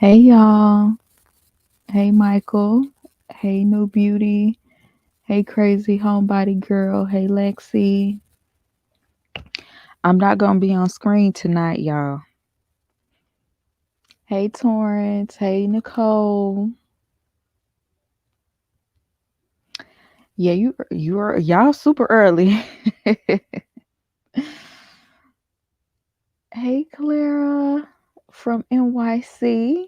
Hey y'all. Hey Michael. Hey New Beauty. Hey Crazy Homebody Girl. Hey Lexi. I'm not gonna be on screen tonight, y'all. Hey Torrance. Hey Nicole. Yeah, y'all super early. Hey Clara from NYC.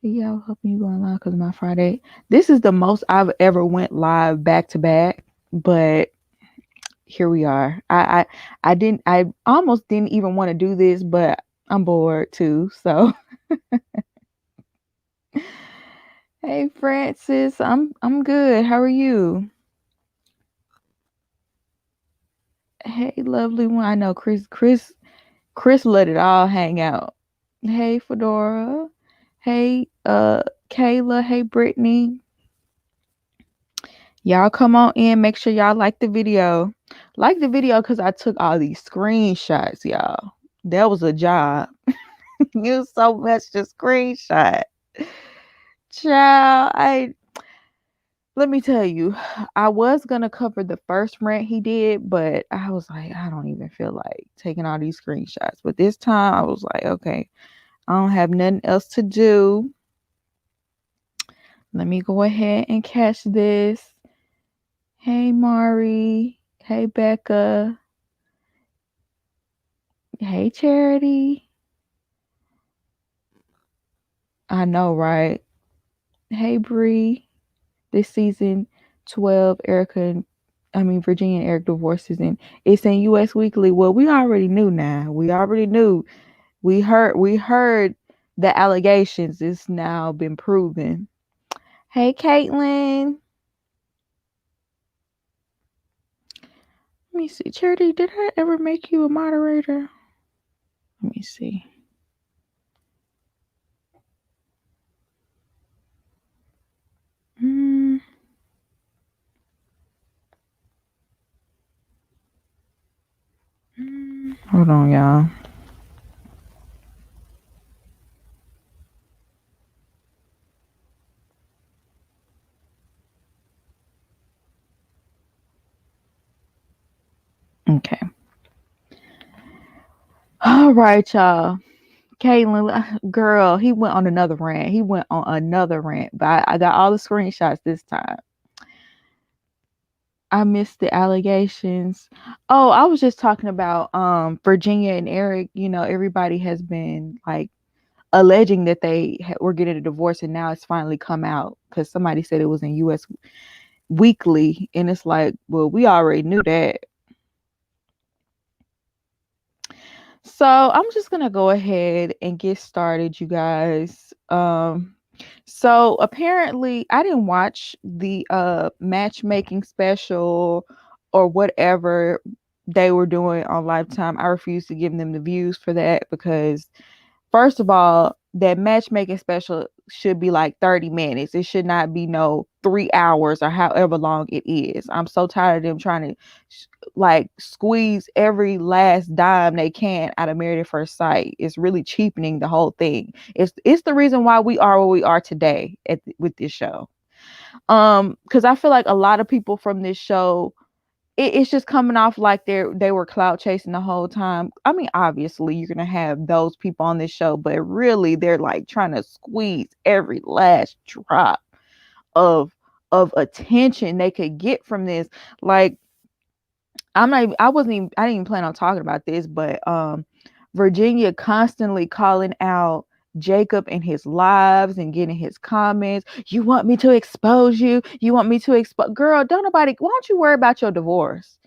Yeah, I was hoping you going live because my Friday. This is the most I've ever went live back to back, but here we are. I almost didn't even want to do this, but I'm bored too. So hey Francis, I'm good. How are you? Hey lovely one. I know Chris let it all hang out. Hey Fedora. Hey Kayla. Hey Brittany. Y'all come on in. Make sure y'all like the video. Like the video because I took all these screenshots, y'all. That was a job. Use so much to screenshot. Child, let me tell you, I was gonna cover the first rant he did, but I was like, I don't even feel like taking all these screenshots. But this time I was like, okay, I don't have nothing else to do. Let me go ahead and catch this. Hey Mari. Hey Becca. Hey Charity. I know, right? Hey Bree. This season 12, Virginia and Eric divorces, and it's in US Weekly. Well, we already knew now. We already knew. We heard the allegations. It's now been proven. Hey Caitlin. Let me see. Charity, did I ever make you a moderator? Let me see. Hold on, y'all. Okay. All right, y'all. Caitlin, girl, he went on another rant. But I got all the screenshots this time. I missed the allegations. Oh, I was just talking about Virginia and Eric. You know, everybody has been like alleging that they were getting a divorce, and now it's finally come out because somebody said it was in US Weekly, and it's like, well, we already knew that. So I'm just gonna go ahead and get started, you guys. So apparently I didn't watch the matchmaking special or whatever they were doing on Lifetime. I refuse to give them the views for that because first of all, that matchmaking special should be like 30 minutes. It should not be no 3 hours or however long it is. I'm so tired of them trying to like squeeze every last dime they can out of Married at First Sight. It's really cheapening the whole thing. It's the reason why we are where we are today with this show. Because I feel like a lot of people from this show, it's just coming off like they were clout chasing the whole time. I mean, obviously you're gonna have those people on this show, but really they're like trying to squeeze every last drop of attention they could get from this. Like I didn't even plan on talking about this, but Virginia constantly calling out Jacob in his lives and getting his comments. You want me to expose you? You want me to expose? Girl, don't nobody. Why don't you worry about your divorce?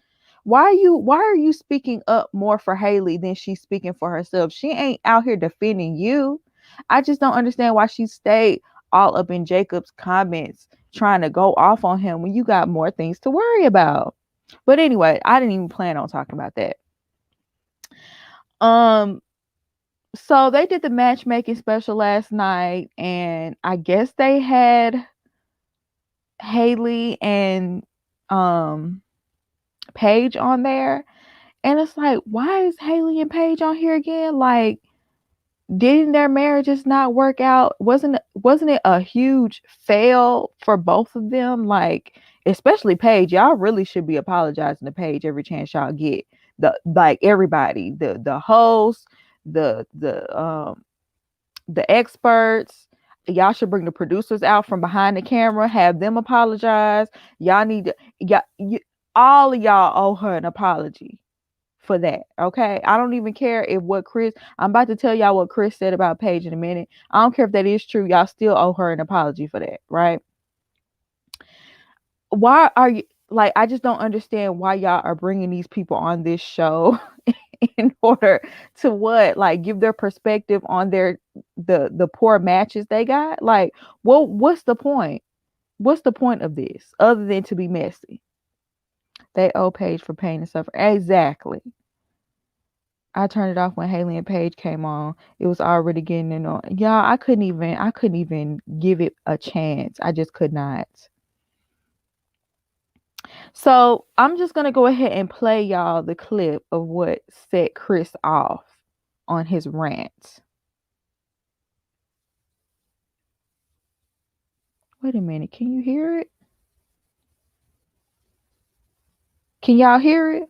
Why are you speaking up more for Haley than she's speaking for herself? She ain't out here defending you. I just don't understand why she stayed all up in Jacob's comments trying to go off on him when you got more things to worry about. But anyway, I didn't even plan on talking about that. Um, so they did the matchmaking special last night, and I guess they had Haley and Paige on there. And it's like, why is Haley and Paige on here again? Like, Didn't their marriages not work out? Wasn't it a huge fail for both of them? Like, especially Paige, y'all really should be apologizing to Paige every chance y'all get. Like everybody, the host, the experts. Y'all should bring the producers out from behind the camera, have them apologize. Y'all need to, all of y'all owe her an apology for that. Okay. I don't even care if what Chris, I'm about to tell y'all what Chris said about Paige in a minute. I don't care if that is true. Y'all still owe her an apology for that. Right. Why are you like, I just don't understand why y'all are bringing these people on this show in order to what, like give their perspective on the poor matches they got. Like, well, what's the point? What's the point of this other than to be messy? They owe Paige for pain and suffering. Exactly. I turned it off when Haley and Paige came on. It was already getting annoying. Y'all, I couldn't even give it a chance. I just could not. So I'm just gonna go ahead and play y'all the clip of what set Chris off on his rant. Wait a minute, can you hear it? Can y'all hear it?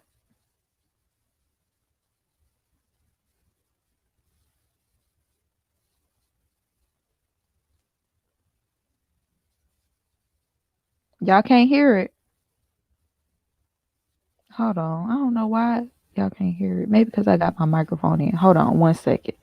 Y'all can't hear it. Hold on. I don't know why y'all can't hear it. Maybe because I got my microphone in. Hold on 1 second.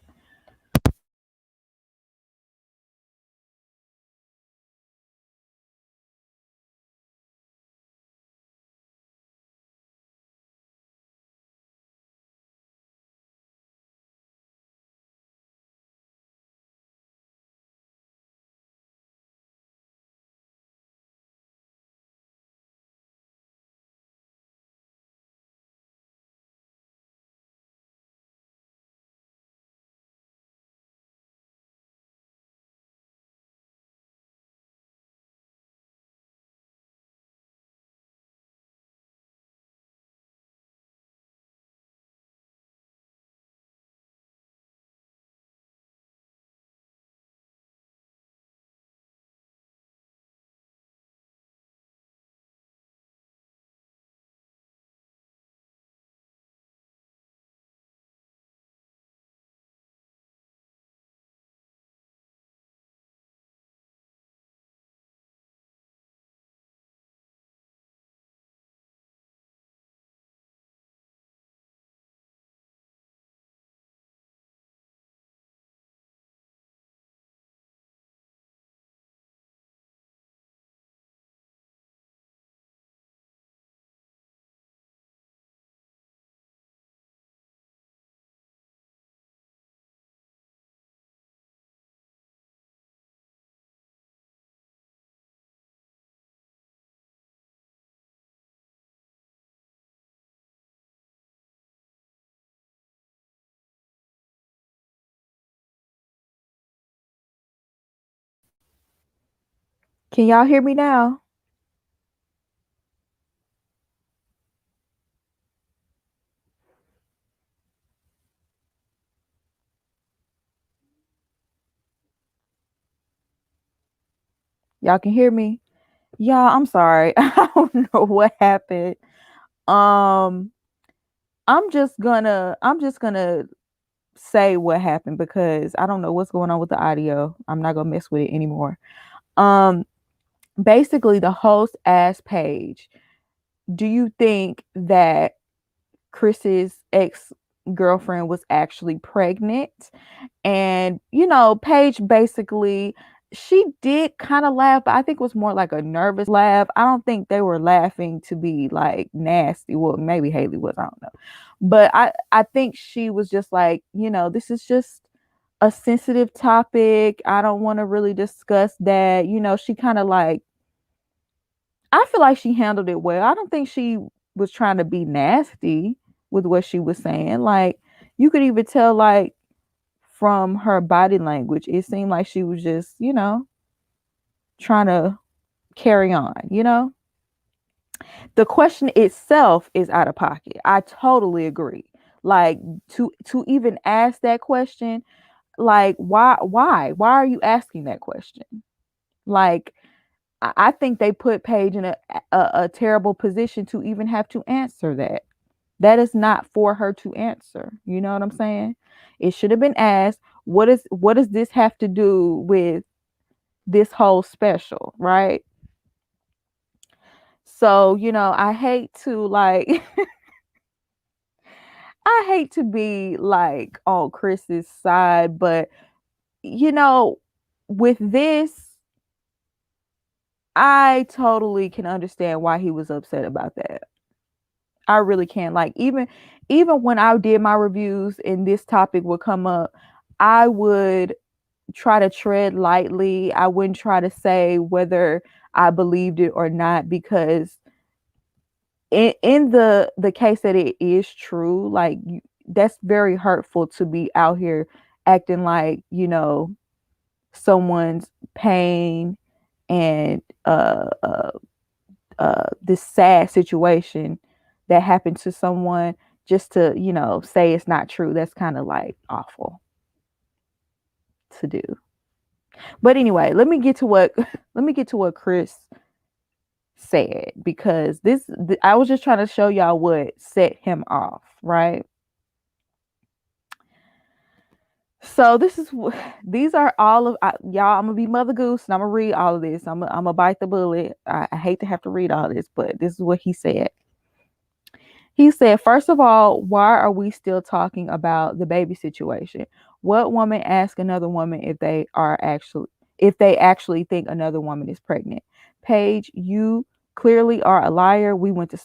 Can y'all hear me now? Y'all can hear me? Y'all, I'm sorry. I don't know what happened. Um, I'm just gonna say what happened because I don't know what's going on with the audio. I'm not gonna mess with it anymore. Um, Basically the host asked Paige, do you think that Chris's ex girlfriend was actually pregnant? And, Paige basically, she did kind of laugh, but I think it was more like a nervous laugh. I don't think they were laughing to be like nasty. Well, maybe Haley was, I don't know. But I think she was just like, this is just a sensitive topic. I don't want to really discuss that. She kind of like, I feel like she handled it well. I don't think she was trying to be nasty with what she was saying. Like, you could even tell, like, from her body language, it seemed like she was just, trying to carry on. The question itself is out of pocket. I totally agree. Like to even ask that question, Like, why are you asking that question? Like, I think they put Paige in a terrible position to even have to answer that. That is not for her to answer. You know what I'm saying? It should have been asked, what does this have to do with this whole special, right? So, I hate to like I hate to be like on Chris's side, but you know, with this, I totally can understand why he was upset about that. I really can. Like, even when I did my reviews and this topic would come up, I would try to tread lightly. I wouldn't try to say whether I believed it or not, because in the case that it is true, like, that's very hurtful to be out here acting like, someone's pain and this sad situation that happened to someone, just to, say it's not true. That's kind of like awful to do. But anyway, let me get to what Chris said, because I was just trying to show y'all what set him off, right? So these are all of y'all. I'm gonna be Mother Goose and I'm gonna read all of this. I'm gonna bite the bullet. I hate to have to read all this, but this is what he said. He said, first of all, why are we still talking about the baby situation? What woman asks another woman if they actually think another woman is pregnant? Paige, you clearly are a liar. We went to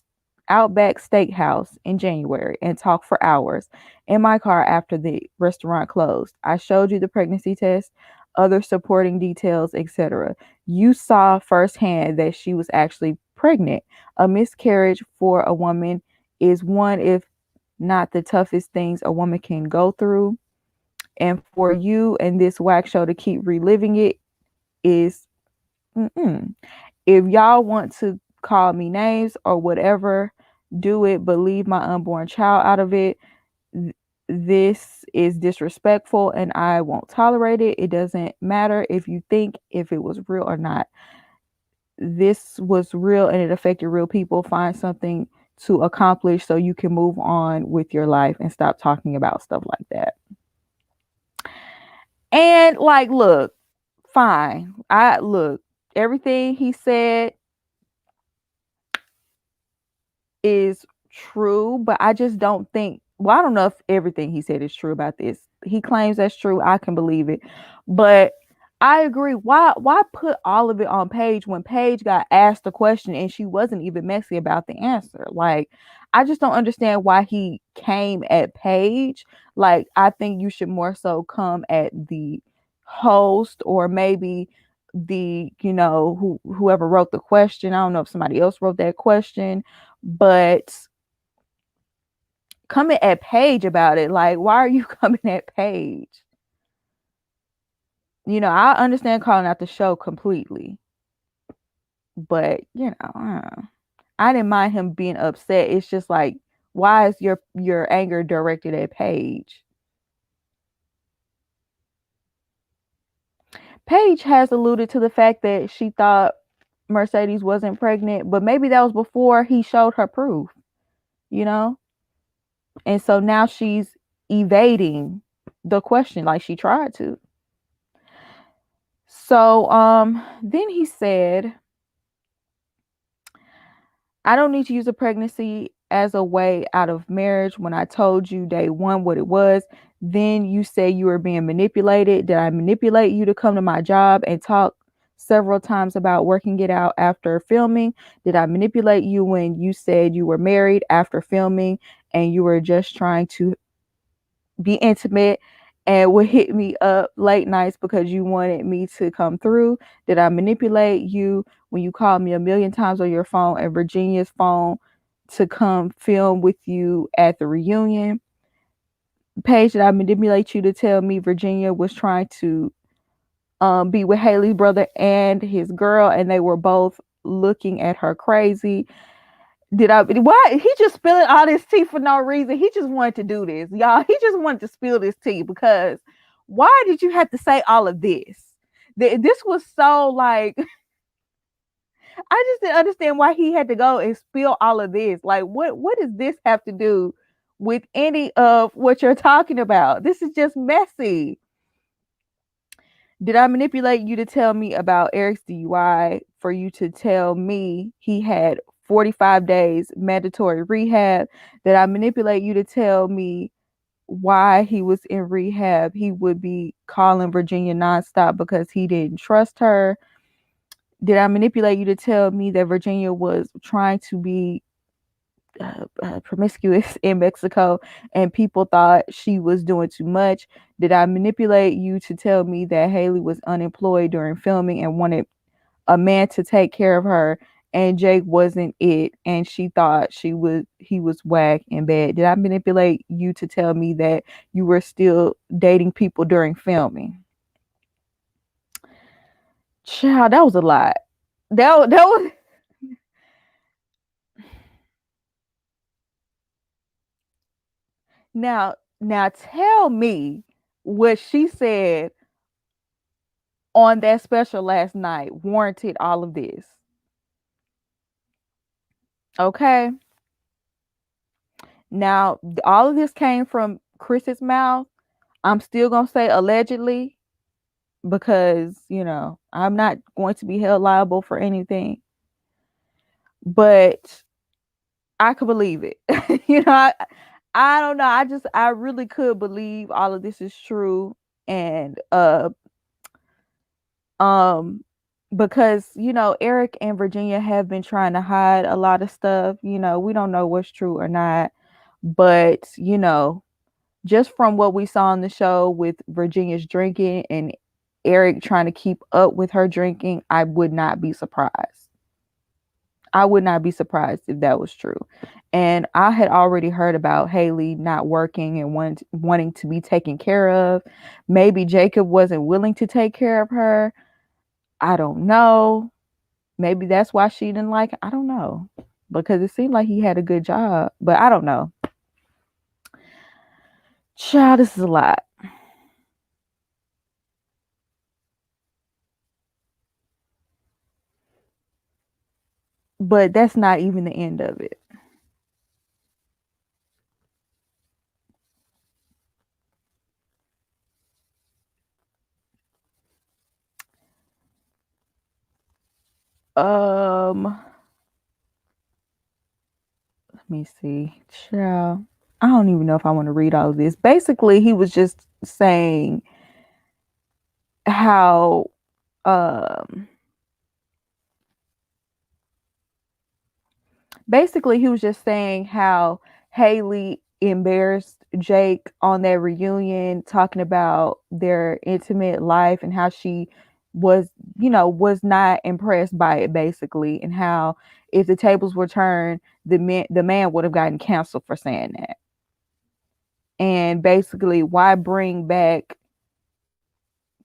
Outback Steakhouse in January and talked for hours in my car after the restaurant closed. I showed you the pregnancy test, other supporting details, etc. You saw firsthand that she was actually pregnant. A miscarriage for a woman is one, if not the toughest things a woman can go through. And for you and this whack show to keep reliving it is, if y'all want to call me names or whatever, do it, but leave my unborn child out of it. This is disrespectful and I won't tolerate it. It doesn't matter if you think if it was real or not. This was real and it affected real people. Find something to accomplish so you can move on with your life and stop talking about stuff like that. And like, look, fine. Everything he said is true, but I just don't think, well, I don't know if everything he said is true about this. He claims that's true. I can believe it. But I agree. Why put all of it on Paige when Paige got asked the question and she wasn't even messy about the answer? Like, I just don't understand why he came at Paige. Like, I think you should more so come at the host, or maybe the, whoever wrote the question. I don't know if somebody else wrote that question, but coming at Paige about it, like, why are you coming at Paige? I understand calling out the show completely, but I didn't mind him being upset. It's just like, why is your anger directed at Paige? Paige has alluded to the fact that she thought Mercedes wasn't pregnant, but maybe that was before he showed her proof, and so now she's evading the question like she tried to. So then he said, I don't need to use a pregnancy as a way out of marriage. When I told you day one what it was, then you say you were being manipulated. Did I manipulate you to come to my job and talk several times about working it out after filming? Did I manipulate you when you said you were married after filming and you were just trying to be intimate and would hit me up late nights because you wanted me to come through? Did I manipulate you when you called me a million times on your phone and Virginia's phone to come film with you at the reunion? Paige, did I manipulate you to tell me Virginia was trying to be with Haley's brother and his girl, and they were both looking at her crazy? Why he just spilling all this tea for no reason? He just wanted to do this, y'all. He just wanted to spill this tea because why did you have to say all of this? This was so like I just didn't understand why he had to go and spill all of this. Like, what does this have to do with any of what you're talking about? This is just messy. Did I manipulate you to tell me about Eric's DUI for you to tell me he had 45 days mandatory rehab? Did I manipulate you to tell me why he was in rehab? He would be calling Virginia nonstop because he didn't trust her. Did I manipulate you to tell me that Virginia was trying to be promiscuous in Mexico and people thought she was doing too much? Did I manipulate you to tell me that Haley was unemployed during filming and wanted a man to take care of her and Jake wasn't it and she thought he was whack and bad? Did I manipulate you to tell me that you were still dating people during filming? Child, that was a lot. That was now tell me what she said on that special last night warranted all of this. Okay. Now all of this came from Chris's mouth. I'm still gonna say allegedly because I'm not going to be held liable for anything. But I could believe it. I don't know. I really could believe all of this is true. And um because Eric and Virginia have been trying to hide a lot of stuff. We don't know what's true or not, but just from what we saw on the show with Virginia's drinking and Eric trying to keep up with her drinking, I would not be surprised. I would not be surprised if that was true. And I had already heard about Haley not working and wanting to be taken care of. Maybe Jacob wasn't willing to take care of her. I don't know. Maybe that's why she didn't like it. I don't know. Because it seemed like he had a good job. But I don't know. Child, this is a lot. But that's not even the end of it. Let me see. Child. I don't even know if I want to read all of this. Basically, he was just saying how basically he was just saying how Haley embarrassed Jake on that reunion, talking about their intimate life and how she was not impressed by it basically, and how if the tables were turned, the man would have gotten canceled for saying that. And basically, why bring back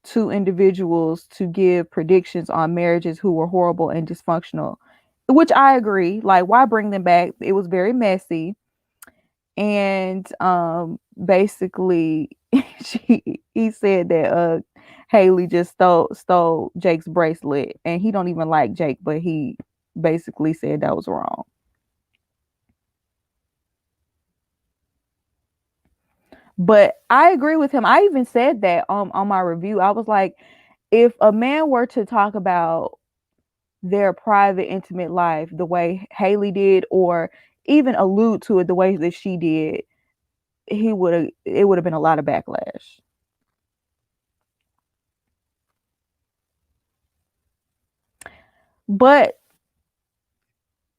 two individuals to give predictions on marriages who were horrible and dysfunctional? Which I agree. Like, why bring them back? It was very messy. And basically he said that Haley just stole Jake's bracelet, and he don't even like Jake, but he basically said that was wrong. But I agree with him. I even said that on my review. I was like, if a man were to talk about their private, intimate life the way Haley did, or even allude to it the way that she did, it would have been a lot of backlash. But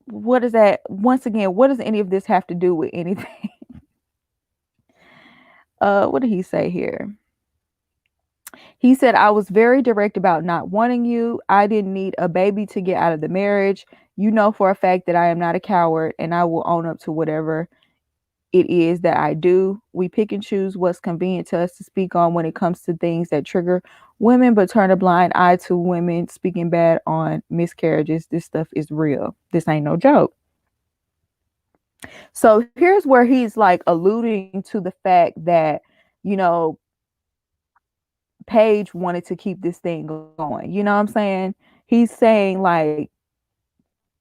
what is that? Once again, what does any of this have to do with anything? What did he say here? He said, I was very direct about not wanting you. I didn't need a baby to get out of the marriage. You know for a fact that I am not a coward and I will own up to whatever it is that I do. We pick and choose what's convenient to us to speak on when it comes to things that trigger women, but turn a blind eye to women speaking bad on miscarriages. This stuff is real. This ain't no joke. So here's where he's like alluding to the fact that, you know, Paige wanted to keep this thing going. You know what I'm saying? He's saying like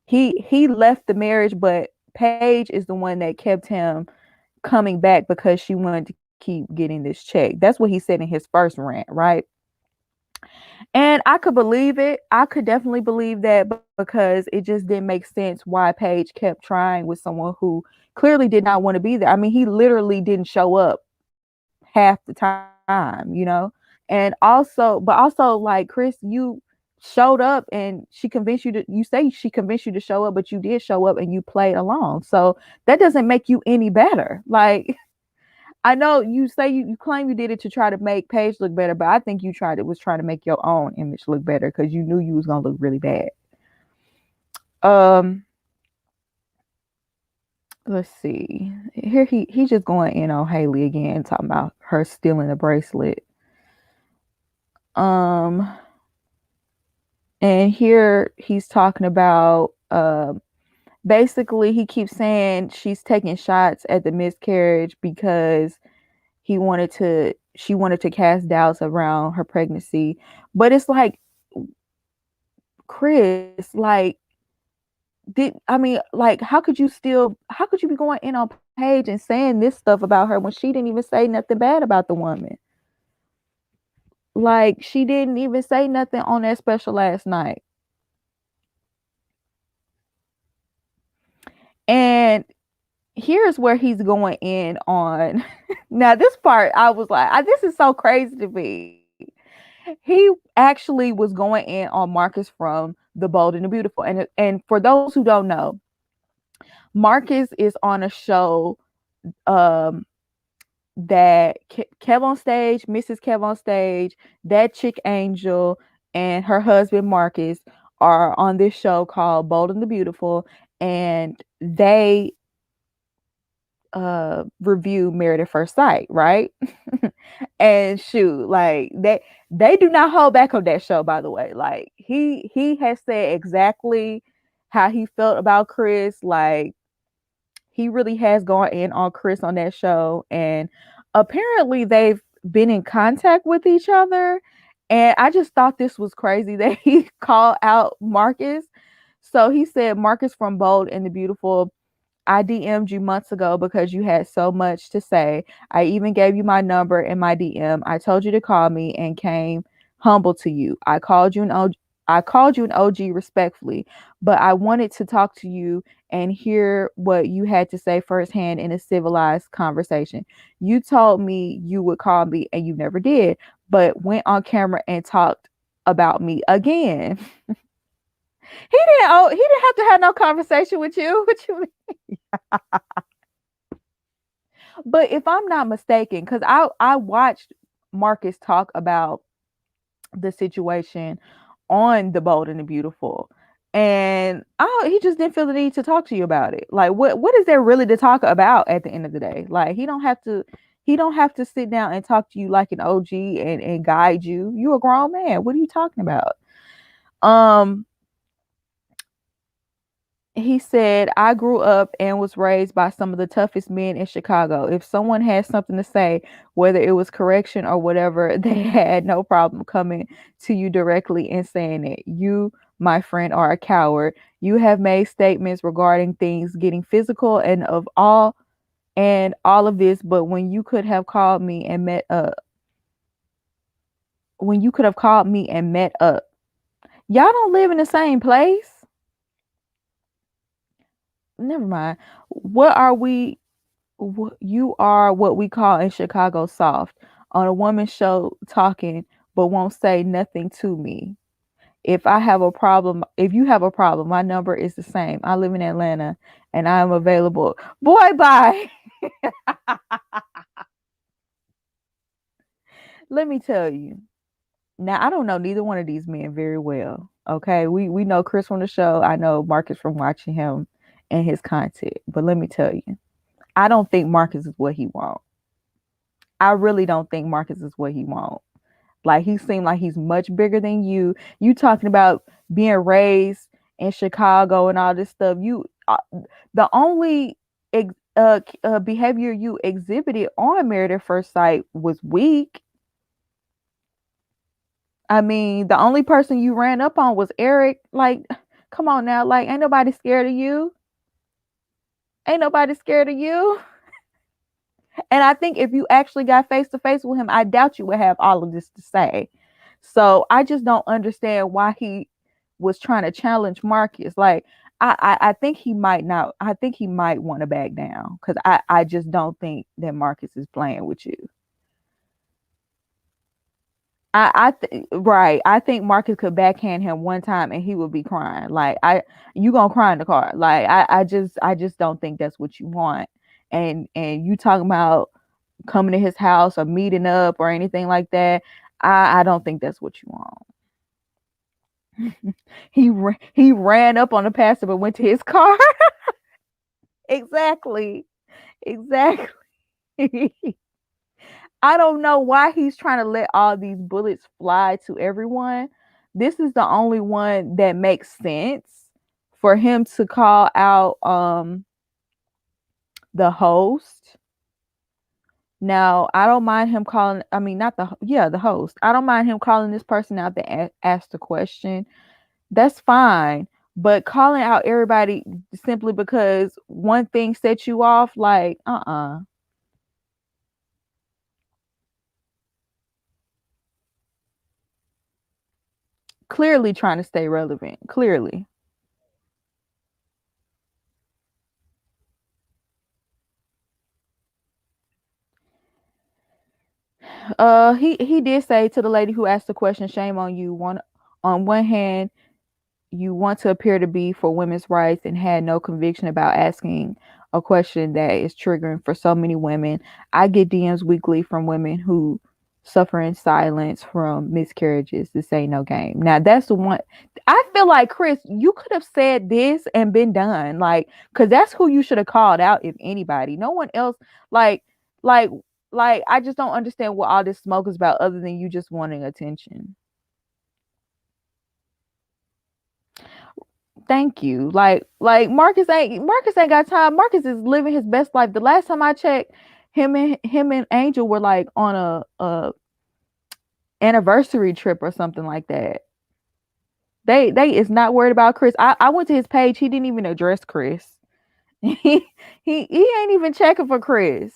he left the marriage, but Paige is the one that kept him coming back because she wanted to keep getting this check. That's what he said in his first rant, right? And I could believe it. I could definitely believe that because it just didn't make sense why Paige kept trying with someone who clearly did not want to be there. I mean, he literally didn't show up half the time, And also, like, Chris, you showed up and she convinced you to, you say she convinced you to show up, but you did show up and you played along. So that doesn't make you any better. Like, I know you say you claim you did it to try to make Paige look better, but I think you was trying to make your own image look better because you knew you was gonna look really bad. Um, let's see. Here he's just going in on Haley again, talking about her stealing the bracelet. Um, and here he's talking about basically he keeps saying she's taking shots at the miscarriage because she wanted to cast doubts around her pregnancy. But it's like, Chris, like, like, how could you be going in on Paige and saying this stuff about her when she didn't even say nothing bad about the woman? Like, she didn't even say nothing on that special last night. And here's where he's going in on. Now, this part, I was like, this is so crazy to me. He actually was going in on Marcus from The Bold and the Beautiful. And for those who don't know, Marcus is on a show that Kev on Stage, Mrs. Kev on Stage, that chick Angel, and her husband Marcus are on this show called Bold and the Beautiful, and they review Married at First Sight, right? And shoot, like, they do not hold back on that show, by the way. Like, he has said exactly how he felt about Chris. Like, he really has gone in on Chris on that show, and apparently they've been in contact with each other. And I just thought this was crazy that he called out Marcus. So he said, Marcus from Bold and the Beautiful, I DM'd you months ago because you had so much to say. I even gave you my number in my DM. I told you to call me and came humble to you. I called you an OG respectfully, but I wanted to talk to you and hear what you had to say firsthand in a civilized conversation. You told me you would call me and you never did, but went on camera and talked about me again. He didn't have to have no conversation with you. What you mean? But if I'm not mistaken, because I watched Marcus talk about the situation on The Bold and the Beautiful, and he just didn't feel the need to talk to you about it. Like, what is there really to talk about at the end of the day? Like, he don't have to sit down and talk to you like an OG and guide you. You a grown man. What are you talking about? Um He said, I grew up and was raised by some of the toughest men in Chicago. If someone had something to say, whether it was correction or whatever, they had no problem coming to you directly and saying it. You, my friend, are a coward. You have made statements regarding things getting physical and all of this, but when you could have called me and met up, y'all don't live in the same place. Never mind. What are we? You are what we call in Chicago soft, on a woman's show talking, but won't say nothing to me. If you have a problem, my number is the same. I live in Atlanta and I am available. Boy, bye. Let me tell you. Now, I don't know neither one of these men very well. Okay. We know Chris from the show. I know Marcus from watching him and his content. But let me tell you, I don't think Marcus is what he wants. I really don't think Marcus is what he wants. Like, he seemed like he's much bigger than you. You talking about being raised in Chicago and all this stuff. The only behavior you exhibited on Married at First Sight was weak. I mean, the only person you ran up on was Eric. Like, come on now. Like, ain't nobody scared of you. Ain't nobody scared of you. And I think if you actually got face to face with him, I doubt you would have all of this to say. So I just don't understand why he was trying to challenge Marcus. Like, I think he might not. I think he might want to back down because I just don't think that Marcus is playing with you. Right. I think Marcus could backhand him one time and he would be crying. Like you gonna cry in the car. Like I just don't think that's what you want. And you talking about coming to his house or meeting up or anything like that. I don't think that's what you want. He ran up on the pastor but went to his car. Exactly. Exactly. I don't know why he's trying to let all these bullets fly to everyone. This is the only one that makes sense for him to call out the host. Now, I don't mind him calling, I mean, not the, yeah, the host. I don't mind him calling this person out that asked the question. That's fine. But calling out everybody simply because one thing set you off, like, clearly trying to stay relevant. Clearly. He did say to the lady who asked the question, shame on you. On one hand, you want to appear to be for women's rights and had no conviction about asking a question that is triggering for so many women. I get DMs weekly from women who suffer in silence from miscarriages. This ain't no game. Now that's the one. I feel like Chris, you could have said this and been done, like, because that's who you should have called out if anybody. No one else, like, like, like. I just don't understand what all this smoke is about, other than you just wanting attention. Thank you. Like Marcus ain't got time. Marcus is living his best life. The last time I checked, him and Angel were like on a anniversary trip or something like that. They is not worried about Chris. I went to his page. He didn't even address Chris. He ain't even checking for Chris.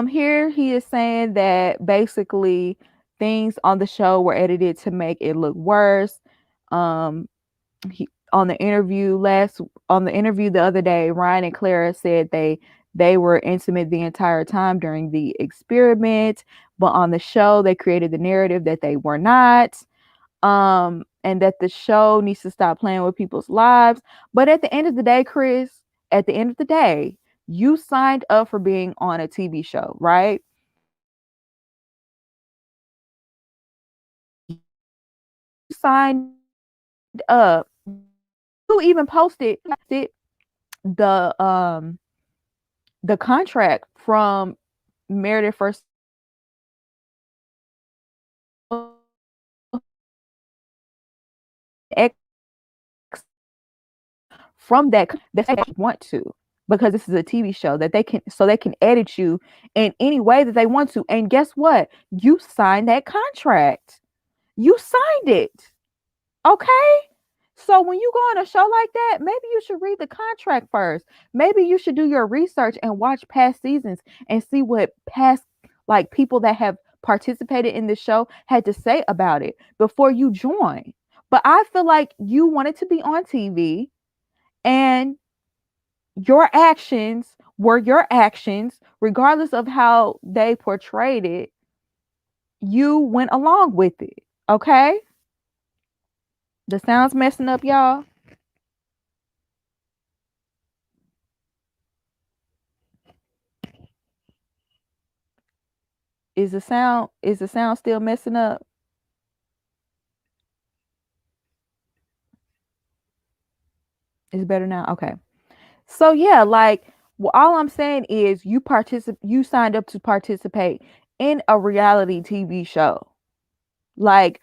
Here he is saying that basically things on the show were edited to make it look worse. Um, he on the interview last on the interview the other day, Ryan and Clara said they were intimate the entire time during the experiment, but on the show they created the narrative that they were not. And that the show needs to stop playing with people's lives. But at the end of the day, Chris, at the end of the day, you signed up for being on a TV show, right? You signed up. You even posted the the contract from Meredith first X from that they want to, because this is a TV show that they can edit you in any way that they want to. And guess what? You signed that contract. You signed it. Okay? So when you go on a show like that, maybe you should read the contract first. Maybe you should do your research and watch past seasons and see what past like people that have participated in the show had to say about it before you join. But I feel like you wanted to be on TV, and your actions were your actions, regardless of how they portrayed it. You went along with it. Okay? The sound's messing up, y'all. Is the sound still messing up? Is it better now? Okay. So yeah, like, well, all I'm saying is you signed up to participate in a reality TV show. Like,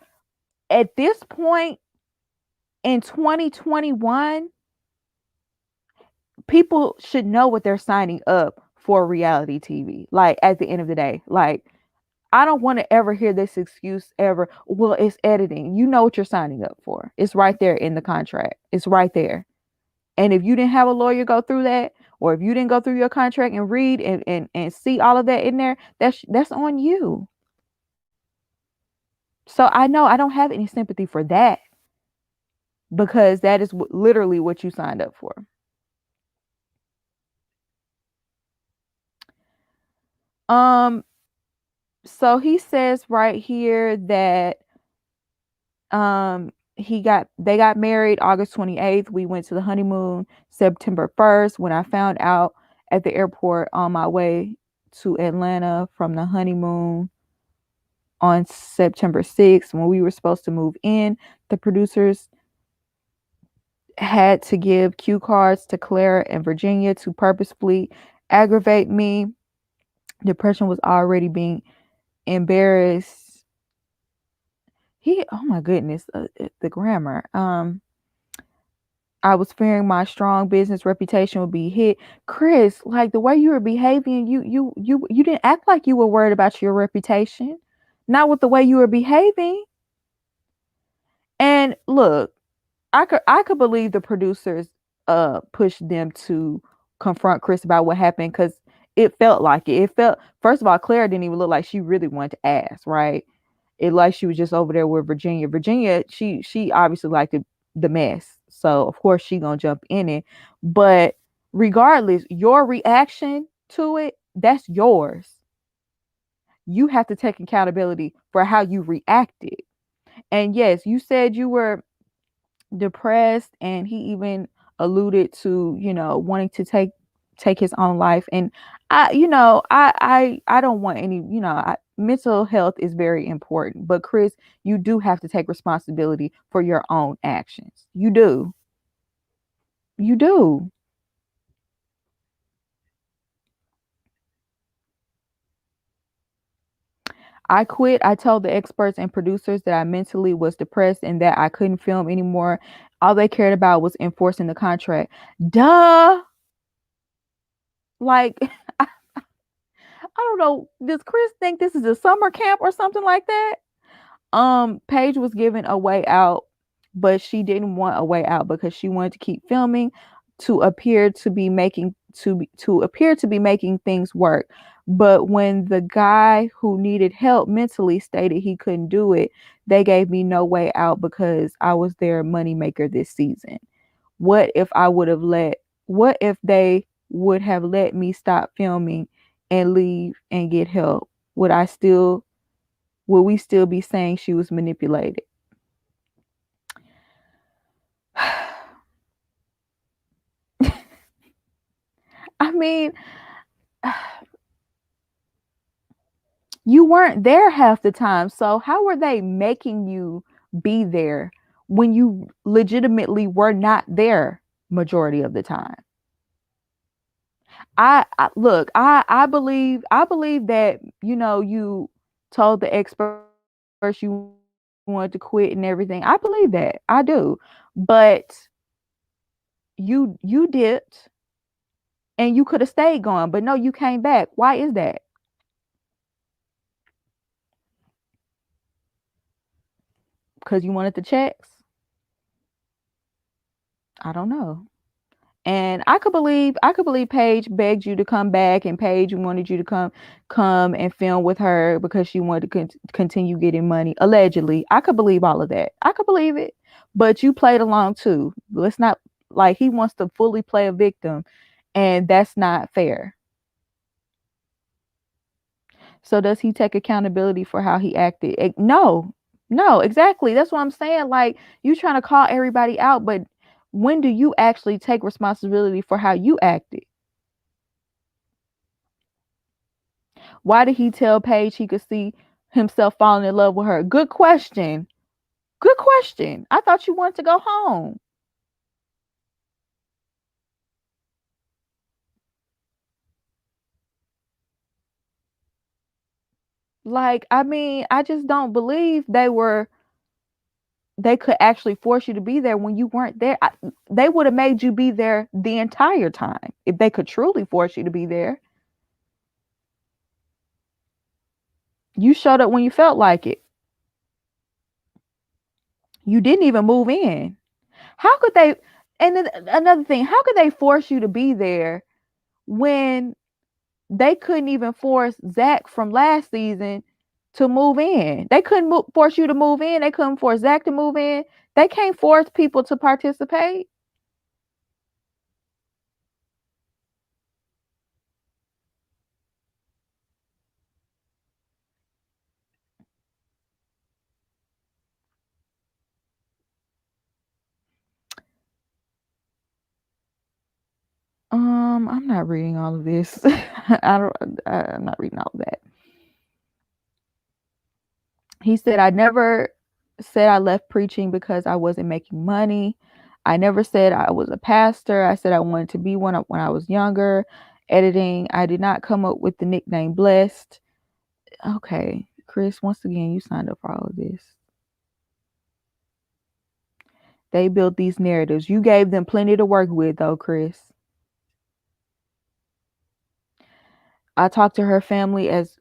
at this point in 2021, people should know what they're signing up for reality TV. Like at the end of the day, like I don't want to ever hear this excuse ever. Well, it's editing. You know what you're signing up for. It's right there in the contract. It's right there. And if you didn't have a lawyer go through that, or if you didn't go through your contract and read and see all of that in there, that's on you. So I know I don't have any sympathy for that because that is literally what you signed up for. Um, so he says right here that they got married August 28th. We went to the honeymoon September 1st. When I found out at the airport on my way to Atlanta from the honeymoon on September 6th, when we were supposed to move in, the producers had to give cue cards to Clara and Virginia to purposefully aggravate me. Depression was already being embarrassed. Oh my goodness, the grammar. I was fearing my strong business reputation would be hit. Chris, like the way you were behaving, you didn't act like you were worried about your reputation. Not with the way you were behaving. And look, I could believe the producers pushed them to confront Chris about what happened because it felt like it. It felt, first of all, Claire didn't even look like she really wanted to ask, right? It like she was just over there with Virginia. Virginia, she obviously liked the mess. So of course she gonna jump in it. But regardless, your reaction to it, that's yours. You have to take accountability for how you reacted. And yes, you said you were depressed, and he even alluded to wanting to take his own life. And I don't want any, mental health is very important, but Chris, you do have to take responsibility for your own actions. You do. I quit. I told the experts and producers that I mentally was depressed and that I couldn't film anymore. All they cared about was enforcing the contract. Duh. Like I don't know. Does Chris think this is a summer camp or something like that? Paige was given a way out, but she didn't want a way out because she wanted to keep filming to appear to be making to appear to be making things work. But when the guy who needed help mentally stated he couldn't do it, they gave me no way out because I was their moneymaker this season. What if I would have let what if they would have let me stop filming and leave and get help? Would we still be saying she was manipulated? I mean, you weren't there half the time. So how were they making you be there when you legitimately were not there majority of the time? I look, I believe that you told the experts you wanted to quit and everything. I believe that. I do. But you dipped and you could have stayed gone, but no, you came back. Why is that? Because you wanted the checks? I don't know. And I could believe Paige begged you to come back, and Paige wanted you to come and film with her because she wanted to continue getting money. Allegedly. I could believe all of that. I could believe it. But you played along too. Let's not, like, he wants to fully play a victim, and that's not fair. So does he take accountability for how he acted? No. No, exactly. That's what I'm saying. Like, you trying to call everybody out, but when do you actually take responsibility for how you acted? Why did he tell Paige he could see himself falling in love with her? Good question. Good question. I thought you wanted to go home. Like, I mean, I just don't believe they could actually force you to be there when you weren't there. They would have made you be there the entire time if they could truly force you to be there. You showed up when you felt like it. You didn't even move in. How could they? And then another thing, how could they force you to be there when they couldn't even force Zach from last season to move in? They couldn't force you to move in. They couldn't force Zach to move in. They can't force people to participate. I'm not reading all of this. I don't. I'm not reading all of that. He said, I never said I left preaching because I wasn't making money. I never said I was a pastor. I said I wanted to be one when I was younger. Editing, I did not come up with the nickname Blessed. Okay, Chris, once again, you signed up for all of this. They built these narratives. You gave them plenty to work with, though, Chris. I talked to her family as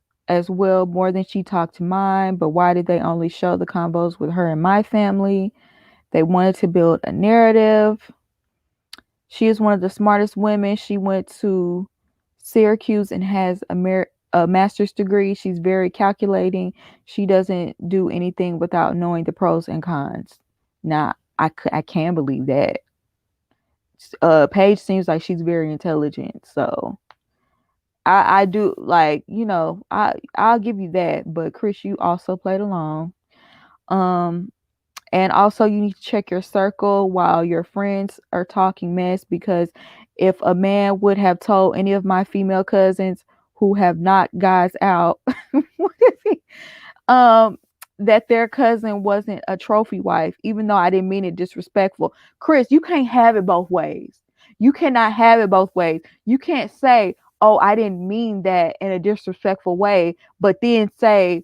well more than she talked to mine, but why did they only show the combos with her and my family? They wanted to build a narrative. She is one of the smartest women. She went to Syracuse and has a master's degree. She's very calculating. She doesn't do anything without knowing the pros and cons. Now, I can believe that. Paige seems like she's very intelligent, so I do like, I'll give you that. But Chris, you also played along. Um, And also, you need to check your circle while your friends are talking mess, because if a man would have told any of my female cousins who have knocked guys out, what is he? That their cousin wasn't a trophy wife, even though I didn't mean it disrespectful. Chris, you can't have it both ways. You cannot have it both ways. You can't say, oh, I didn't mean that in a disrespectful way, but then say,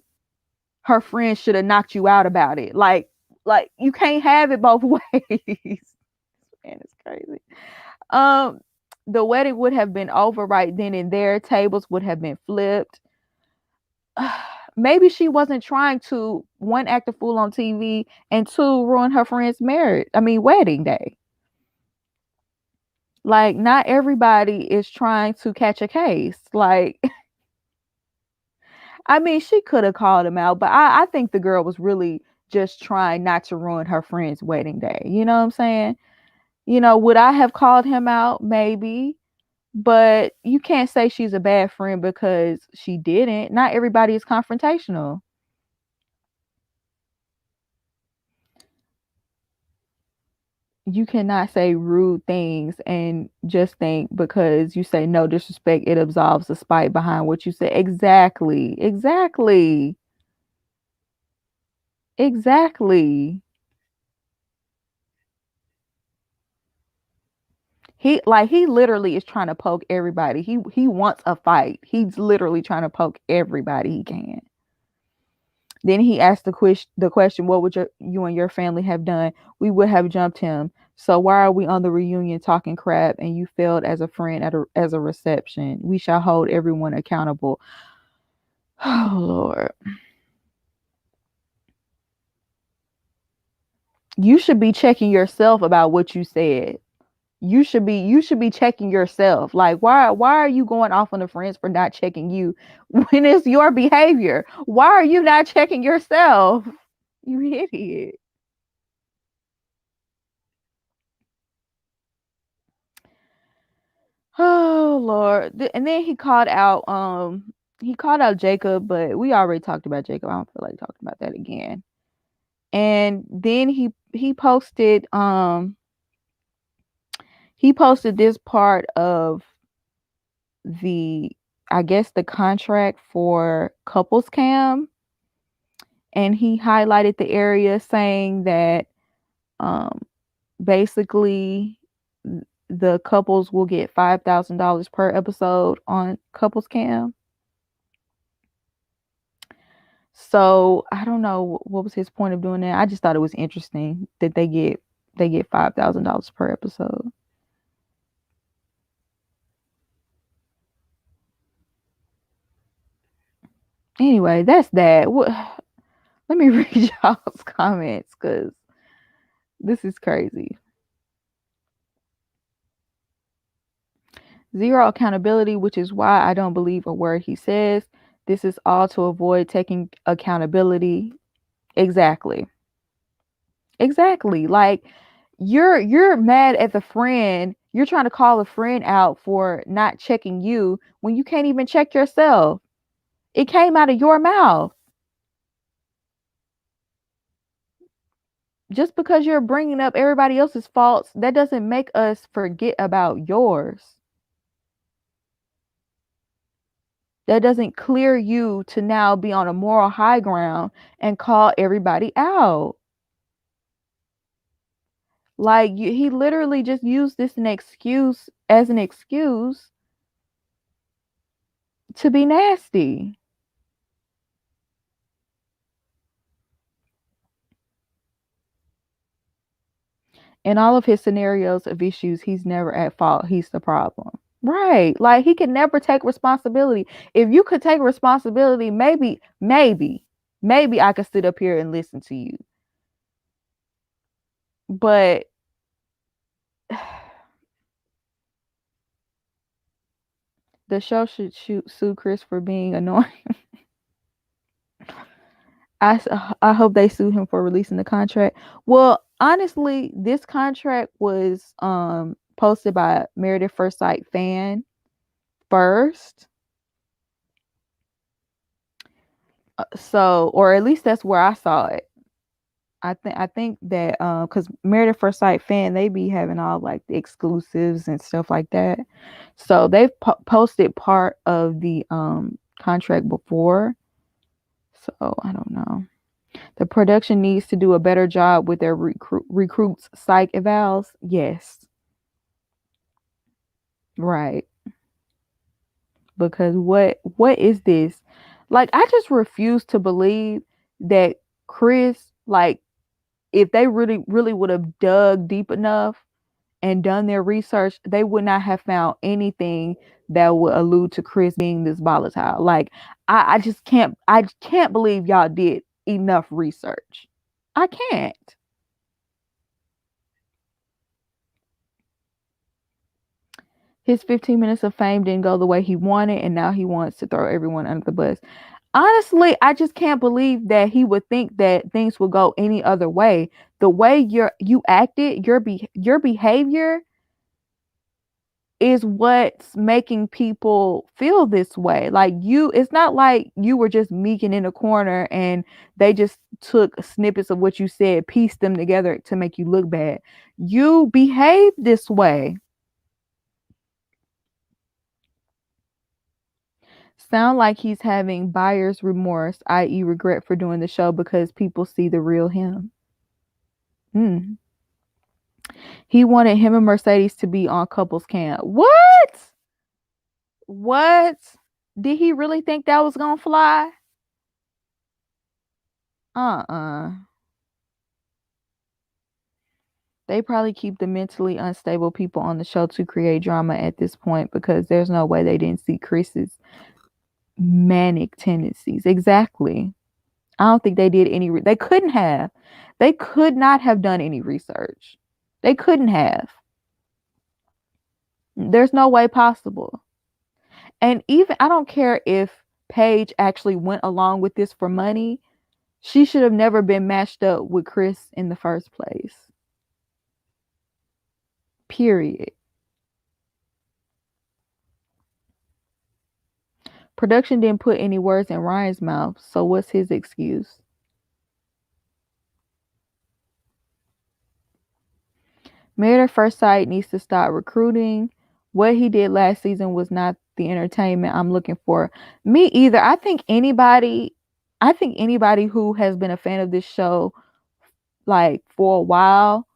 her friend should have knocked you out about it. Like you can't have it both ways. Man, it's crazy. Um, the wedding would have been over right then and there. Tables would have been flipped. Maybe she wasn't trying to, one, act a fool on TV, and two, ruin her friend's marriage. I mean, wedding day. Like, not everybody is trying to catch a case. Like, I mean, she could have called him out, but I think the girl was really just trying not to ruin her friend's wedding day. You know what I'm saying? Would I have called him out? Maybe. But you can't say she's a bad friend because she didn't. Not everybody is confrontational. You cannot say rude things and just think because you say no disrespect, it absolves the spite behind what you say. Exactly. Exactly. Exactly. He literally is trying to poke everybody. He wants a fight. He's literally trying to poke everybody he can. Then he asked the question, what would you and your family have done? We would have jumped him. So why are we on the reunion talking crap and you failed as a friend as a reception? We shall hold everyone accountable. Oh Lord. You should be checking yourself about what you said. You should be checking yourself. Like, why are you going off on the friends for not checking you when it's your behavior? Why are you not checking yourself? You idiot. Oh Lord. And then he called out Jacob, but we already talked about Jacob. I don't feel like talking about that again. And then he posted this part of the, I guess, the contract for couples cam, and he highlighted the area saying that um basically the couples will get $5,000 per episode on couples cam. So I don't know what was his point of doing that. I just thought it was interesting that they get $5,000 per episode. Anyway, that's that. Let me read y'all's comments because this is crazy. Zero accountability, which is why I don't believe a word he says. This is all to avoid taking accountability. Exactly. Exactly. Like you're mad at the friend. You're trying to call a friend out for not checking you when you can't even check yourself. It came out of your mouth. Just because you're bringing up everybody else's faults, that doesn't make us forget about yours. That doesn't clear you to now be on a moral high ground and call everybody out. Like he literally just used this as an excuse to be nasty. In all of his scenarios of issues, he's never at fault. He's the problem. Right. Like he can never take responsibility. If you could take responsibility, maybe I could sit up here and listen to you. But the show should sue Chris for being annoying. I hope they sue him for releasing the contract. Well, honestly, this contract was posted by Married at First Sight fan first. So, or at least that's where I saw it. I think that because Married at First Sight fan, they be having all like the exclusives and stuff like that. So they've posted part of the contract before. So I don't know. The production needs to do a better job with their recruits psych evals. Yes, right. Because what is this? Like I just refuse to believe that Chris, like if they really would have dug deep enough and done their research, they would not have found anything that would allude to Chris being this volatile. Like I can't believe y'all did enough research. I can't. His 15 minutes of fame didn't go the way he wanted, and now he wants to throw everyone under the bus. Honestly, I just can't believe that he would think that things would go any other way. The way you acted, your behavior is what's making people feel this way. Like it's not like you were just meeking in a corner and they just took snippets of what you said, pieced them together to make you look bad. You behave this way. Sound like he's having buyer's remorse, i.e., regret for doing the show because people see the real him. Hmm. He wanted him and Mercedes to be on couples camp. What? What? Did he really think that was gonna fly? Uh-uh. They probably keep the mentally unstable people on the show to create drama at this point because there's no way they didn't see Chris's manic tendencies. Exactly. I don't think they did they couldn't have. They could not have done any research. They couldn't have. There's no way possible. And even I don't care if Paige actually went along with this for money. She should have never been matched up with Chris in the first place. Period. Production didn't put any words in Ryan's mouth, so what's his excuse? Married at First Sight needs to stop recruiting. What he did last season was not the entertainment I'm looking for. Me either. I think anybody who has been a fan of this show like for a while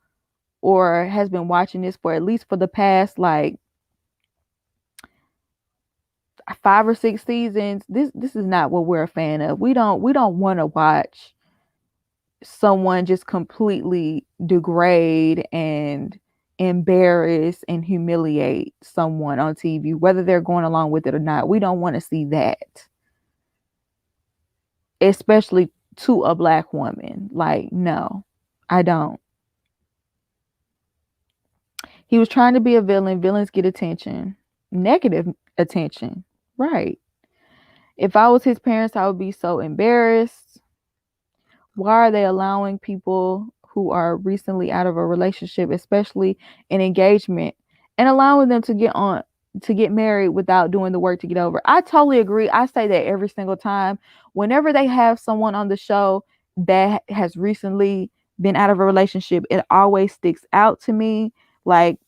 or has been watching this for at least for the past like 5 or 6 seasons, this is not what we're a fan of. We don't want to watch someone just completely degrade and embarrass and humiliate someone on TV, whether they're going along with it or not. We don't want to see that. especially to a black woman. Like, no, I don't. He was trying to be a villain. Villains get attention, negative attention. Right. If I was his parents, I would be so embarrassed. Why are they allowing people who are recently out of a relationship, especially an engagement, and allowing them to get married without doing the work to get over? I totally agree. I say that every single time. Whenever they have someone on the show that has recently been out of a relationship, it always sticks out to me. Like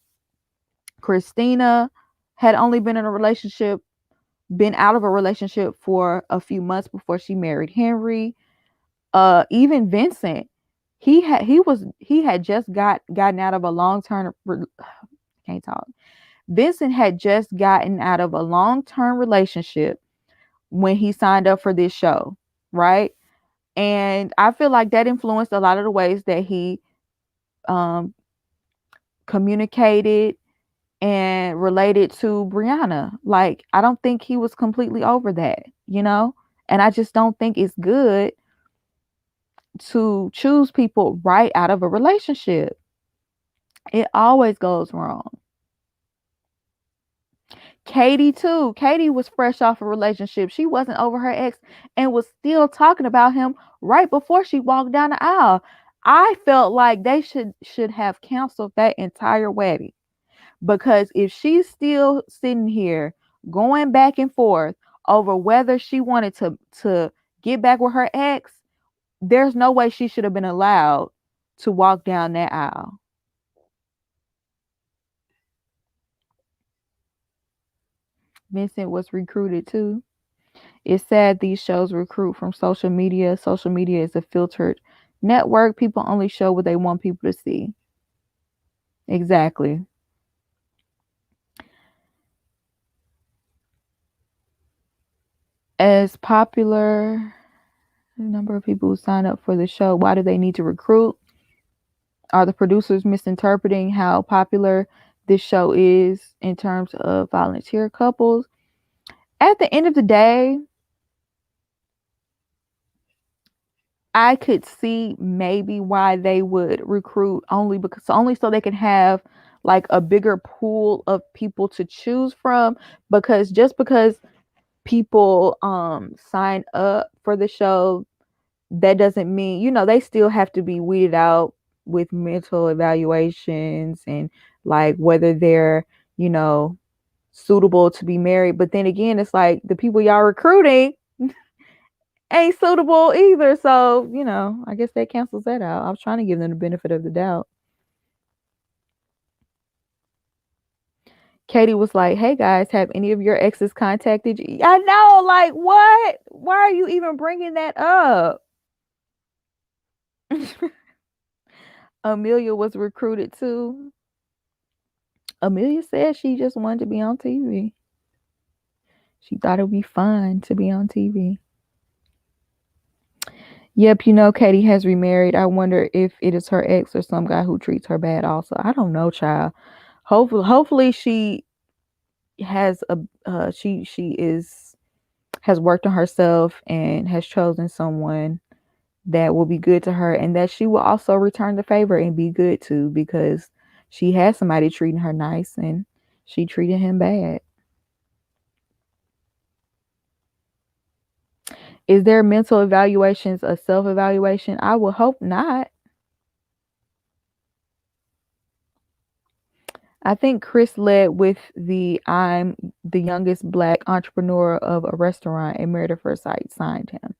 Christina had only been out of a relationship for a few months before she married Henry. Even Vincent, he had just gotten out of a long-term can't talk. Vincent had just gotten out of a long-term relationship when he signed up for this show, right? And I feel like that influenced a lot of the ways that he um communicated and related to Brianna. Like, I don't think he was completely over that, you know? And I just don't think it's good to choose people right out of a relationship. It always goes wrong. Katie, too. Katie was fresh off a relationship. She wasn't over her ex and was still talking about him right before she walked down the aisle. I felt like they should have canceled that entire wedding. Because if she's still sitting here going back and forth over whether she wanted to get back with her ex, there's no way she should have been allowed to walk down that aisle. Vincent was recruited too. It's sad these shows recruit from social media. Social media is a filtered network. People only show what they want people to see. Exactly. As popular, the number of people who sign up for the show, why do they need to recruit? Are the producers misinterpreting how popular this show is in terms of volunteer couples? At the end of the day, I could see maybe why they would recruit only so they can have like a bigger pool of people to choose from, because just because people sign up for the show, that doesn't mean, they still have to be weeded out with mental evaluations and like whether they're, you know, suitable to be married. But then again, it's like the people y'all recruiting ain't suitable either. So, I guess that cancels that out. I was trying to give them the benefit of the doubt. Katie was like, "Hey guys, have any of your exes contacted you?" I know, like, what? Why are you even bringing that up? Amelia was recruited too. Amelia said she just wanted to be on TV. She thought it would be fun to be on TV. Yep, Katie has remarried. I wonder if it is her ex or some guy who treats her bad also. I don't know, child. Hopefully she has a she is has worked on herself and has chosen someone that will be good to her, and that she will also return the favor and be good to, because she has somebody treating her nice and she treated him bad. Is there mental evaluations a self-evaluation? I would hope not. I think Chris led with the "I'm the youngest black entrepreneur of a restaurant and Married at First Sight" signed him.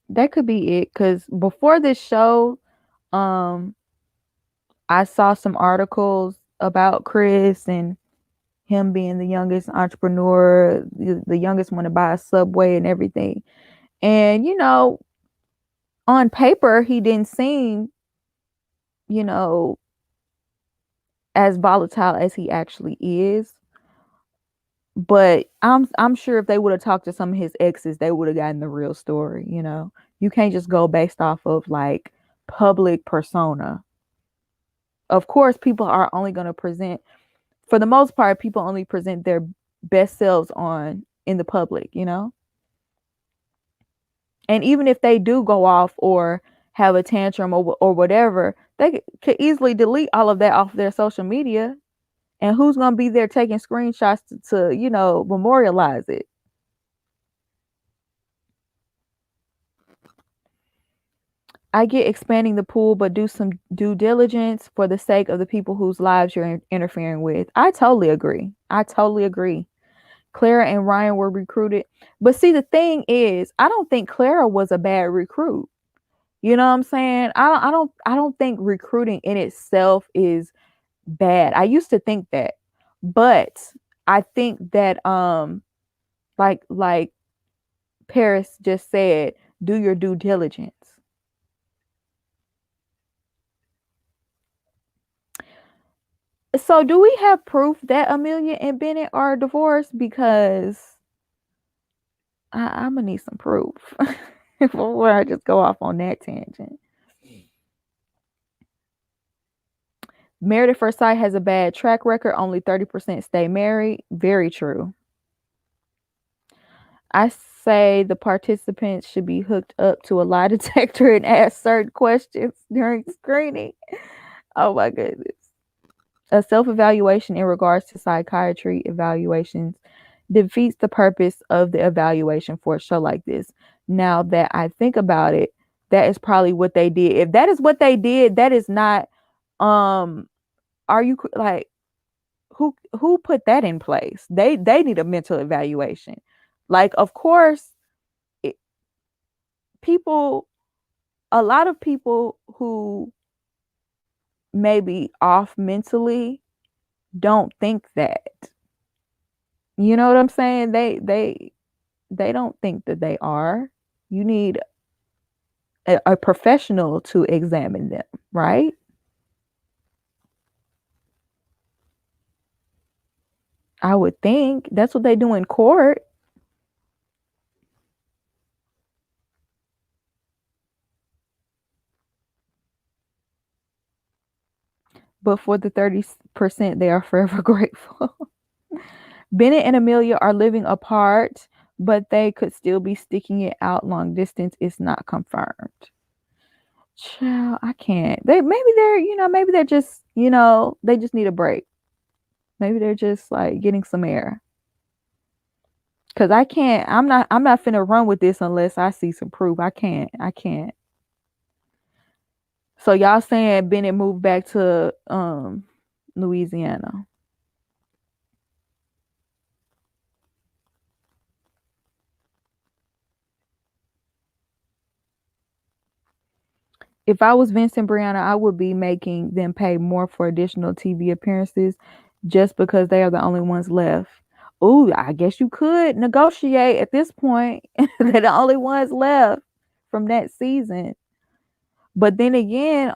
That could be it, because before this show, um, I saw some articles about Chris and him being the youngest entrepreneur, the youngest one to buy a Subway and everything. And, on paper, he didn't seem, you know, as volatile as he actually is. But I'm sure if they would have talked to some of his exes, they would have gotten the real story. You can't just go based off of like public persona. Of course, people are only going to present, for the most part, people only present their best selves on in the public. And even if they do go off or have a tantrum or whatever, they could easily delete all of that off their social media. And who's going to be there taking screenshots to memorialize it? I get expanding the pool, but do some due diligence for the sake of the people whose lives you're interfering with. I totally agree. I totally agree. Clara and Ryan were recruited. But see, the thing is, I don't think Clara was a bad recruit. You know what I'm saying? I don't think recruiting in itself is bad. I used to think that. But I think that like Paris just said, do your due diligence. So do we have proof that Amelia and Bennett are divorced? Because I'm gonna need some proof before I just go off on that tangent. Married at First Sight has a bad track record. Only 30% stay married. Very true. I say the participants should be hooked up to a lie detector and ask certain questions during screening. Oh my goodness. A self-evaluation in regards to psychiatry evaluations defeats the purpose of the evaluation for a show like this. Now that I think about it, that is probably what they did. If that is what they did, that is not are you like who put that in place? They need a mental evaluation. Like, of course, it, people a lot of people who may be off mentally don't think that. You know what I'm saying? They don't think that they are. You need a professional to examine them, right? I would think that's what they do in court. But for the 30%, they are forever grateful. Bennett and Amelia are living apart, but they could still be sticking it out long distance. It's not confirmed. Child, I can't. Maybe they're just, they just need a break. Maybe they're just like getting some air. Cause I can't. I'm not finna run with this unless I see some proof. I can't. I can't. So y'all saying Bennett moved back to Louisiana. If I was Vincent Brianna, I would be making them pay more for additional TV appearances just because they are the only ones left. Ooh, I guess you could negotiate at this point. They're the only ones left from that season. But then again,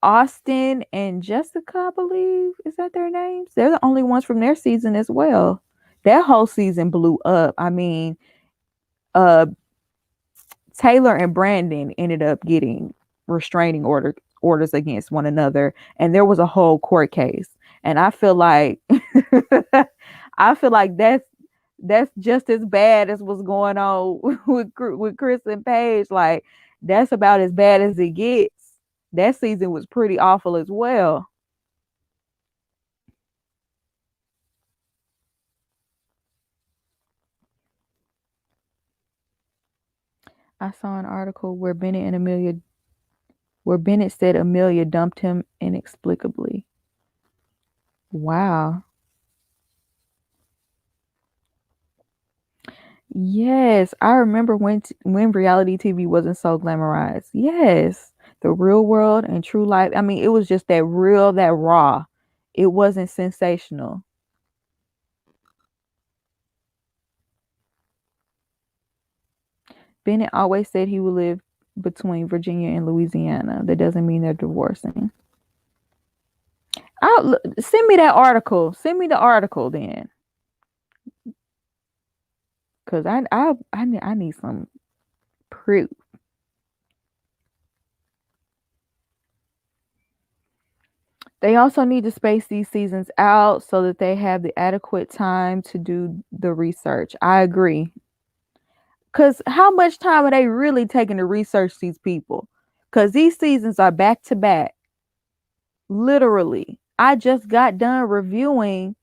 Austin and Jessica, I believe, is that their names? They're the only ones from their season as well. That whole season blew up. I mean, uh Taylor and Brandon ended up getting restraining orders against one another, and there was a whole court case. And I feel like I feel like that's just as bad as what's going on with Chris and Paige. Like, that's about as bad as it gets. That season was pretty awful as well. I saw an article where Bennett said Amelia dumped him inexplicably. Wow. Yes, I remember when reality TV wasn't so glamorized. Yes, the real world and true life. I mean, it was just that real, that raw. It wasn't sensational. Bennett always said he would live between Virginia and Louisiana. That doesn't mean they're divorcing. Send me that article. Send me the article then, because I need some proof. They also need to space these seasons out so that they have the adequate time to do the research. I agree. Because how much time are they really taking to research these people? Because these seasons are back to back. Literally. I just got done reviewing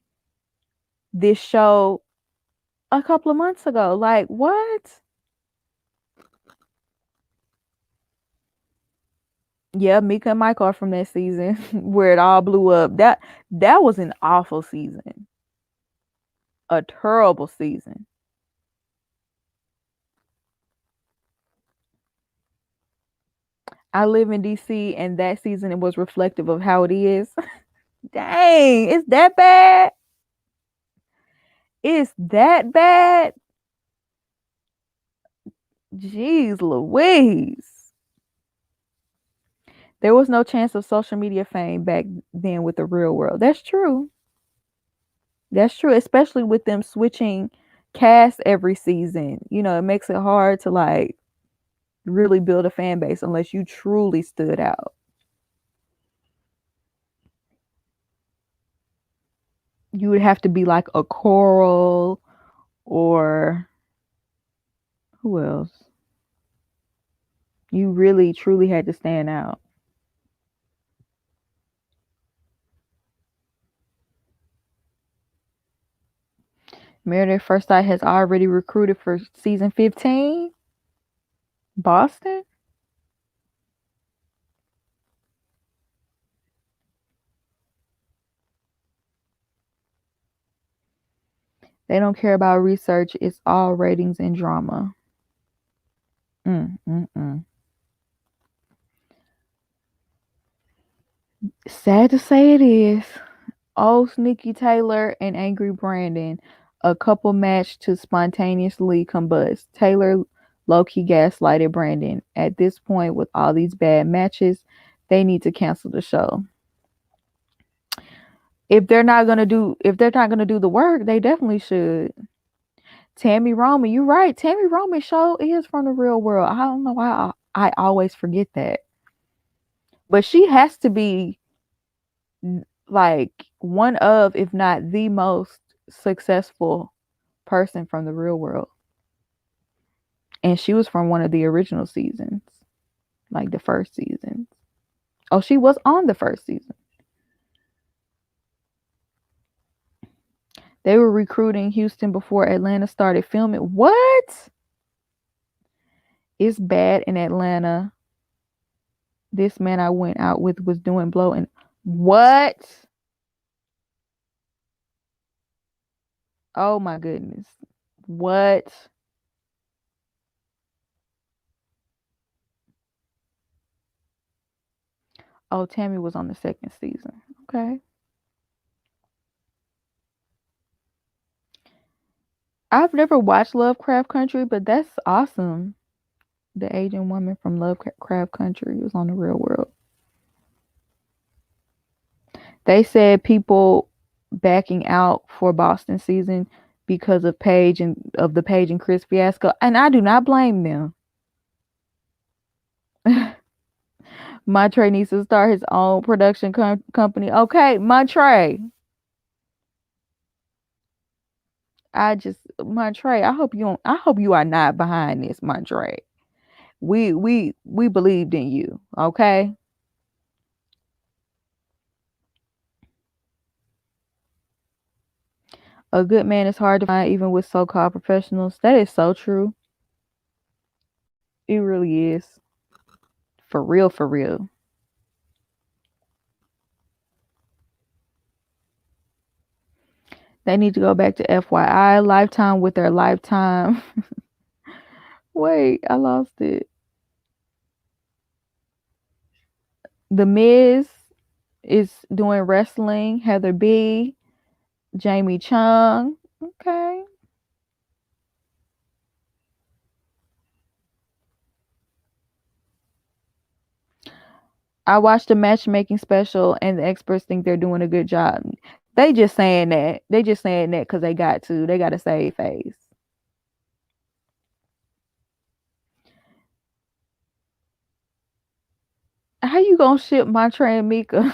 this show a couple of months ago. Like, what? Yeah, Mika and Mike are from that season where it all blew up. That was an awful season. A terrible season. I live in DC and that season it was reflective of how it is. Dang, it's that bad? It's that bad? Jeez Louise. There was no chance of social media fame back then with the real world. That's true. That's true, especially with them switching cast every season. You know, it makes it hard to like really build a fan base unless you truly stood out. You would have to be like a Coral or who else? You really truly had to stand out. Meredith First Sight has already recruited for season 15. Boston? They don't care about research. It's all ratings and drama. Mm, mm, mm. Sad to say it is. Oh, Sneaky Taylor and Angry Brandon. A couple matched to spontaneously combust. Taylor low-key gaslighted Brandon. At this point, with all these bad matches, they need to cancel the show. If they're not gonna do the work, they definitely should. Tammy Roman, you're right. Tammy Roman show is from the real world. I don't know why I always forget that. But she has to be like one of, if not the most successful person from the real world. And she was from one of the original seasons, like the first season. Oh, she was on the first season. They were recruiting Houston before Atlanta started filming. What? It's bad in Atlanta. This man I went out with was doing blow and what? Oh my goodness. What? Oh, Tammy was on the second season. Okay. I've never watched Lovecraft Country, but that's awesome. The Asian woman from Lovecraft Country was on the real world. They said people backing out for Boston season because of the Paige and Chris fiasco, and I do not blame them. Montre needs to start his own production company. Okay, Montre. Montre. I hope you don't. I hope you are not behind this, Montre. We believed in you. Okay. A good man is hard to find, even with so-called professionals. That is so true. It really is. For real, for real. They need to go back to FYI Lifetime with their Lifetime. Wait, I lost it. The Miz is doing wrestling. Heather B, Jamie Chung. Okay. I watched the matchmaking special, and the experts think they're doing a good job. They just saying that. They just saying that because they got to. They got to save face. How you gonna ship Montre and Mika?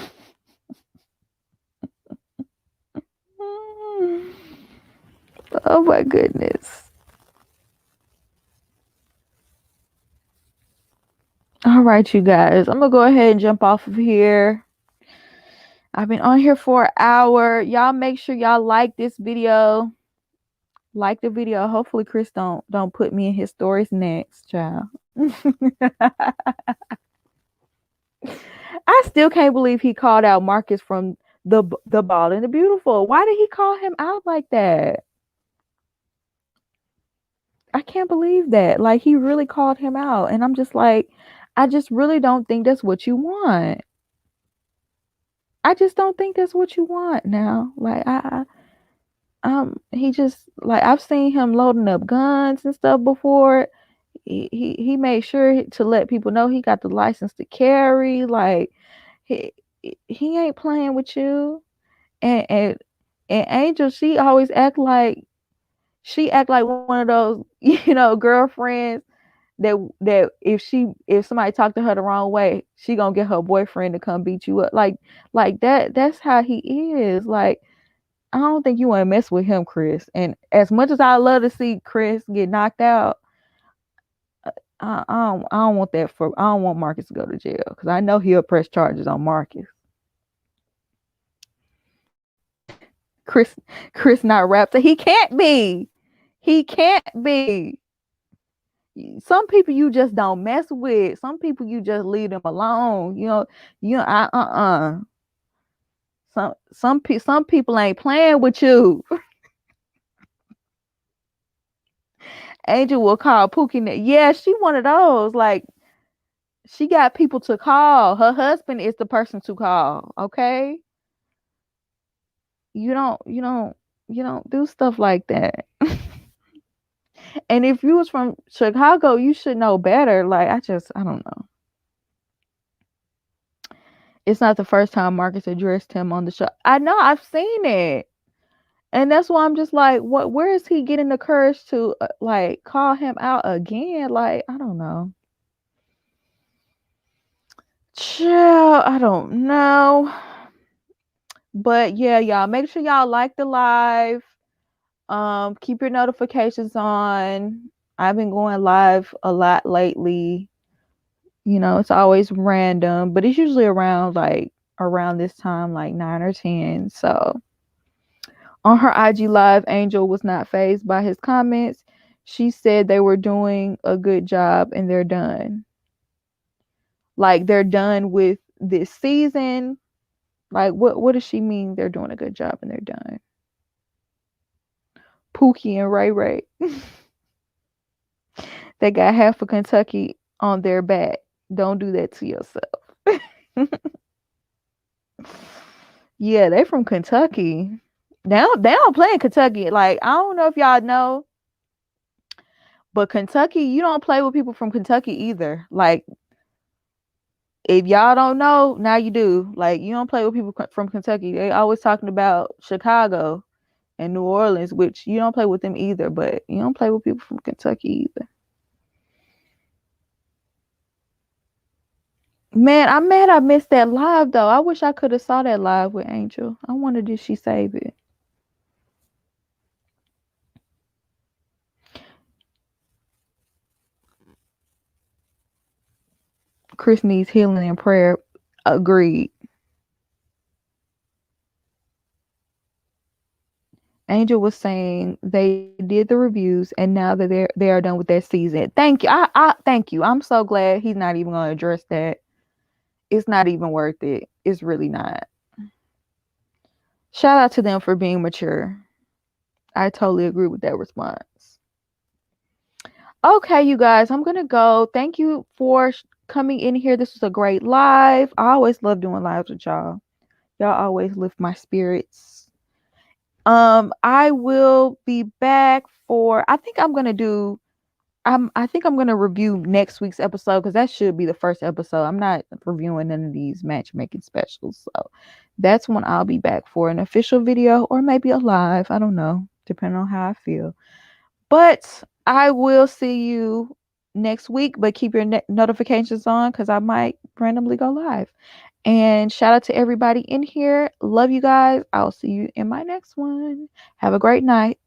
Oh my goodness. right, you guys. I'm gonna go ahead and jump off of here. I've been on here for an hour. Y'all make sure y'all like this video. Like the video. Hopefully Chris don't put me in his stories next, child. I still can't believe he called out Marcus from the Bald and the Beautiful. Why did he call him out like that? I can't believe that. Like, he really called him out, and I'm just like, I just really don't think that's what you want. I just don't think that's what you want now. Like, he just, like, I've seen him loading up guns and stuff before. He made sure to let people know he got the license to carry. Like, he he ain't playing with you. And Angel, she act like one of those, girlfriends that if somebody talk to her the wrong way, she gonna get her boyfriend to come beat you up. Like that's how he is. Like, I don't think you want to mess with him, Chris. And as much as I love to see Chris get knocked out, I don't want that I don't want Marcus to go to jail, because I know he'll press charges on Marcus. Chris not wrapped. He can't be. He can't be. Some people you just don't mess with. Some people you just leave them alone. Some people ain't playing with you. Angel will call Pookie. Yeah, she one of those. Like, she got people to call. Her husband is the person to call. Okay. You don't do stuff like that. And if you was from Chicago, you should know better. Like, I don't know. It's not the first time Marcus addressed him on the show. I know, I've seen it. And that's why I'm just like, where is he getting the courage to like call him out again? Like, I don't know. Chill, I don't know. But yeah, y'all make sure y'all like the live. Keep your notifications on. I've been going live a lot lately. It's always random, but it's usually around this time, like 9 or 10. So on her IG live, Angel was not fazed by his comments. She said they were doing a good job and they're done. Like, they're done with this season. Like, what does she mean they're doing a good job and they're done? Pookie and Ray Ray. They got half of Kentucky on their back. Don't do that to yourself. Yeah, they from Kentucky. They don't play in Kentucky. Like, I don't know if y'all know, but Kentucky, you don't play with people from Kentucky either. Like, if y'all don't know, now you do. Like, you don't play with people from Kentucky. They always talking about Chicago and New Orleans, which you don't play with them either, but you don't play with people from Kentucky either. Man, I'm mad I missed that live, though. I wish I could have saw that live with Angel. I wonder, did she save it? Chris needs healing and prayer. Agreed. Angel was saying they did the reviews and now that they are done with that season. Thank you. I thank you. I'm so glad he's not even going to address that. It's not even worth it. It's really not. Shout out to them for being mature. I totally agree with that response. Okay, you guys, I'm going to go. Thank you for coming in here. This was a great live. I always love doing lives with y'all. Y'all always lift my spirits. I will be back for, I think I'm going to review next week's episode, because that should be the first episode. I'm not reviewing none of these matchmaking specials. So that's when I'll be back for an official video, or maybe a live. I don't know, depending on how I feel. But I will see you next week, but keep your notifications on, because I might randomly go live. And shout out to everybody in here. Love you guys. I'll see you in my next one. Have a great night.